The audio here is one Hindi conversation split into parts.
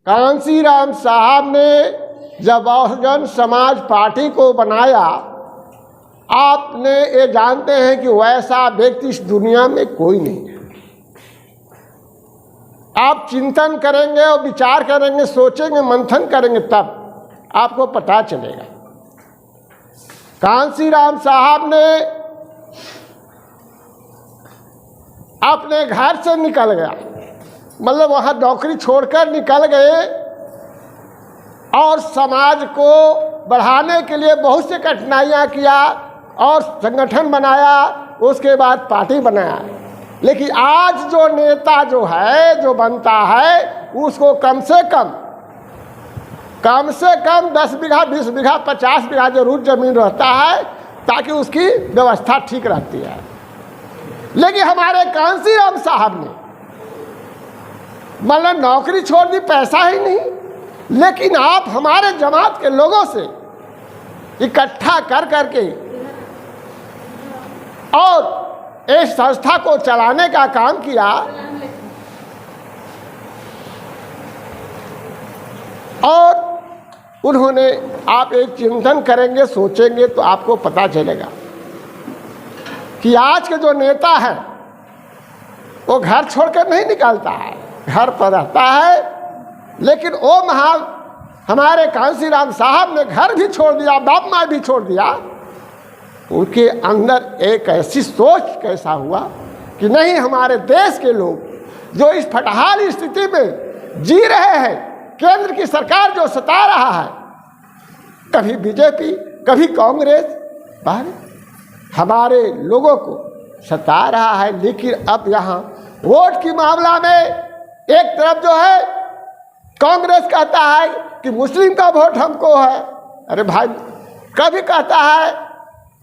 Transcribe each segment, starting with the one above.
कांशीराम साहब ने जब बहुजन समाज पार्टी को बनाया, आपने ये जानते हैं कि वैसा व्यक्ति इस दुनिया में कोई नहीं है। आप चिंतन करेंगे और विचार करेंगे, सोचेंगे, मंथन करेंगे, तब आपको पता चलेगा। कांशीराम साहब ने अपने घर से निकल गया, मतलब वहाँ नौकरी छोड़कर निकल गए और समाज को बढ़ाने के लिए बहुत से कठिनाइयाँ किया और संगठन बनाया, उसके बाद पार्टी बनाया। लेकिन आज जो नेता जो है, जो बनता है, उसको कम से कम 10 बीघा, 20 बीघा, 50 बीघा जरूर जमीन रहता है, ताकि उसकी व्यवस्था ठीक रहती है। लेकिन हमारे कांशीराम साहब ने मतलब नौकरी छोड़ दी, पैसा ही नहीं, लेकिन आप हमारे जमात के लोगों से इकट्ठा कर करके और इस संस्था को चलाने का काम किया। और उन्होंने, आप एक चिंतन करेंगे, सोचेंगे, तो आपको पता चलेगा कि आज के जो नेता है वो घर छोड़कर नहीं निकलता है, घर पर रहता है। लेकिन वो हमारे कांशीराम साहब ने घर भी छोड़ दिया, बाप माँ भी छोड़ दिया। उनके अंदर एक ऐसी सोच कैसा हुआ कि नहीं, हमारे देश के लोग जो इस फटहाल स्थिति में जी रहे हैं, केंद्र की सरकार जो सता रहा है, कभी बीजेपी, कभी कांग्रेस, हमारे लोगों को सता रहा है। लेकिन अब यहाँ वोट की मामला में एक तरफ जो है कांग्रेस कहता है कि मुस्लिम का वोट हमको है, अरे भाई, कभी कहता है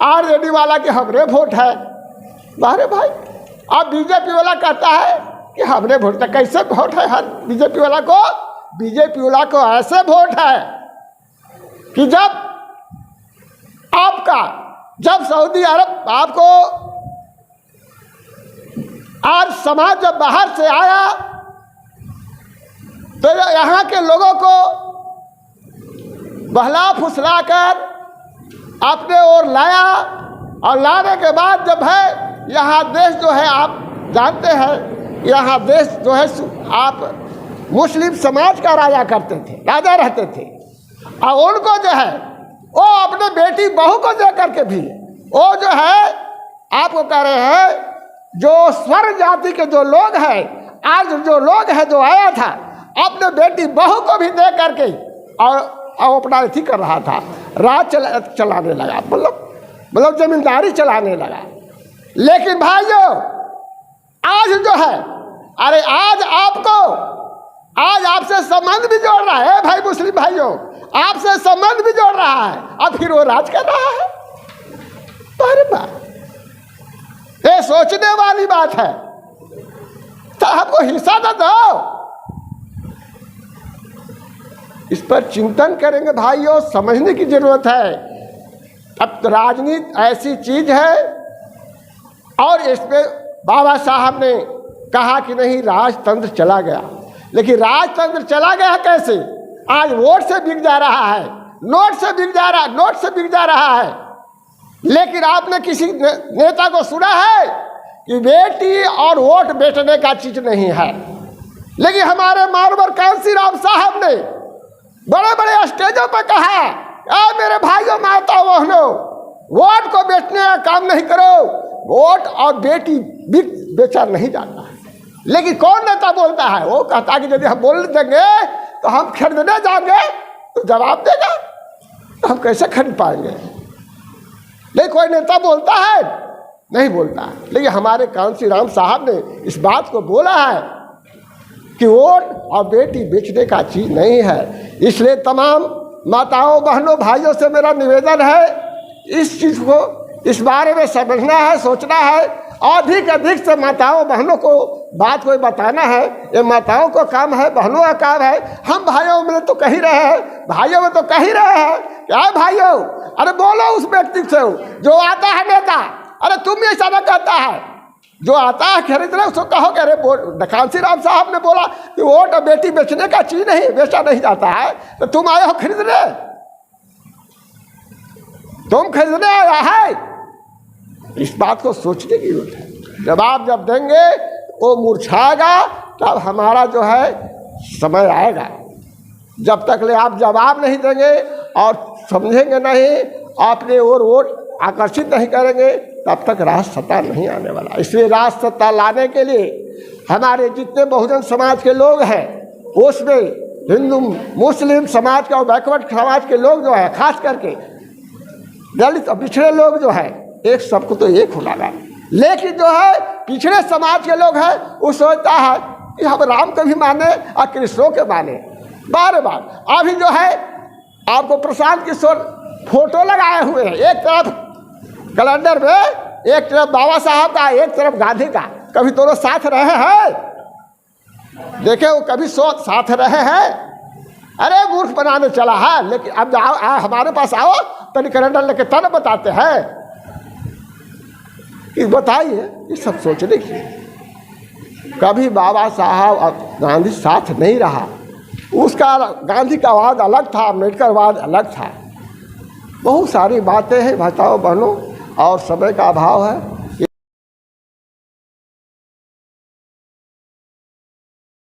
आरजेडी वाला कि हमरे वोट है, अरे भाई, अब बीजेपी वाला कहता है कि हमरे वोट है। कैसे वोट है हर बीजेपी वाला को ऐसे वोट है कि जब सऊदी अरब आपको आज समाज जब बाहर से आया तो यहाँ के लोगों को बहला फुसला कर अपने ओर लाया, और लाने के बाद जब है यहाँ देश जो है, आप जानते हैं, यहाँ देश जो है आप मुस्लिम समाज का राजा रहते थे। और उनको जो है वो अपने बेटी बहू को दे करके भी वो जो है आपको कह रहे हैं, जो स्वर्ण जाति के जो लोग हैं, आज जो लोग हैं, जो आया था, अपने बेटी बहू को भी दे करके और अपना अथी कर रहा था, राज चलाने लगा, मतलब जमींदारी चलाने लगा। लेकिन भाइयों, आज जो है, अरे आज आपसे संबंध भी जोड़ रहा है भाई, मुस्लिम भाइयों, आपसे संबंध भी जोड़ रहा है, अब फिर वो राज कर रहा है। अरे बात, ये सोचने वाली बात है। तो हमको हिस्सा तो दो, इस पर चिंतन करेंगे भाइयों, समझने की जरूरत है। अब तो राजनीति ऐसी चीज है, और इस पे बाबा साहब ने कहा कि नहीं, राजतंत्र चला गया। लेकिन राजतंत्र चला गया कैसे? आज वोट से बिक जा रहा है, नोट से बिक जा रहा है। लेकिन आपने किसी नेता को सुना है कि बेटी और वोट बेचने का चीज नहीं है? लेकिन हमारे मानवर कांशीराम साहब ने बड़े बड़े स्टेजों पर कहा, मेरे भाइयों, माताओं, बहनों, वोट को बेचने का काम नहीं करो, वोट और बेटी बेचा नहीं जाता है। लेकिन कौन नेता बोलता है? वो कहता है कि यदि हम बोल देंगे तो हम खरीदने जाएंगे तो जवाब देगा, तो हम कैसे खरीद पाएंगे? लेकिन कोई नेता बोलता है? नहीं बोलता है। लेकिन हमारे कांशीराम साहब ने इस बात को बोला है कि वोट और बेटी बेचने का चीज नहीं है। इसलिए तमाम माताओं, बहनों, भाइयों से मेरा निवेदन है, इस चीज को, इस बारे में समझना है, सोचना है, अधिक से माताओं बहनों को बात कोई बताना है। ये माताओं का काम है, बहनों का काम है। हम भाइयों में तो कह ही रहे हैं, भाइयों में तो कह ही रहे हैं, क्या भाइयों, अरे बोलो उस व्यक्ति से जो आता है नेता, अरे तुम ये सब कहता है, जो आता है खरीदने उसको कहो कि अरे कांसी राम साहब ने बोला कि वोट बेटी बेचने का चीज नहीं, बेचा नहीं जाता है, तो तुम आए हो खरीदने, तुम खरीदने आया है। इस बात को सोचने की जरूरत है। जवाब जब देंगे वो मुरझाएगा, तब हमारा जो है समय आएगा। जब तक ले आप जवाब नहीं देंगे और समझेंगे नहीं, अपने ओर वोट आकर्षित नहीं करेंगे, तब तक राष्ट्र नहीं आने वाला। इसलिए राष्ट्र लाने के लिए हमारे जितने बहुजन समाज के लोग हैं, उसमें हिंदू मुस्लिम समाज का और बैकवर्ड समाज के लोग जो है, खास करके दलित और पिछड़े लोग जो है, एक सबको तो एक होगा। लेकिन जो है पिछड़े समाज के लोग हैं, वो सोचता है कि हम राम को भी माने और कृष्णों के माने। बार बार अभी जो है आपको प्रशांत किशोर फोटो लगाए हुए हैं, एक तरफ कैलेंडर में, एक तरफ बाबा साहब का, एक तरफ गांधी का। कभी दोनों साथ रहे हैं? देखे वो कभी साथ रहे हैं? अरे मूर्ख बनाने चला है। लेकिन अब जाओ हमारे पास आओ, तनी कैलेंडर लेके तन बताते हैं कि बताइए। ये सब सोचने की। कभी बाबा साहब और गांधी साथ नहीं रहा। उसका गांधी का वाद अलग था, अम्बेडकर वाद अलग था। बहुत सारी बातें हैं भाइयों बहनों, और समय का अभाव है।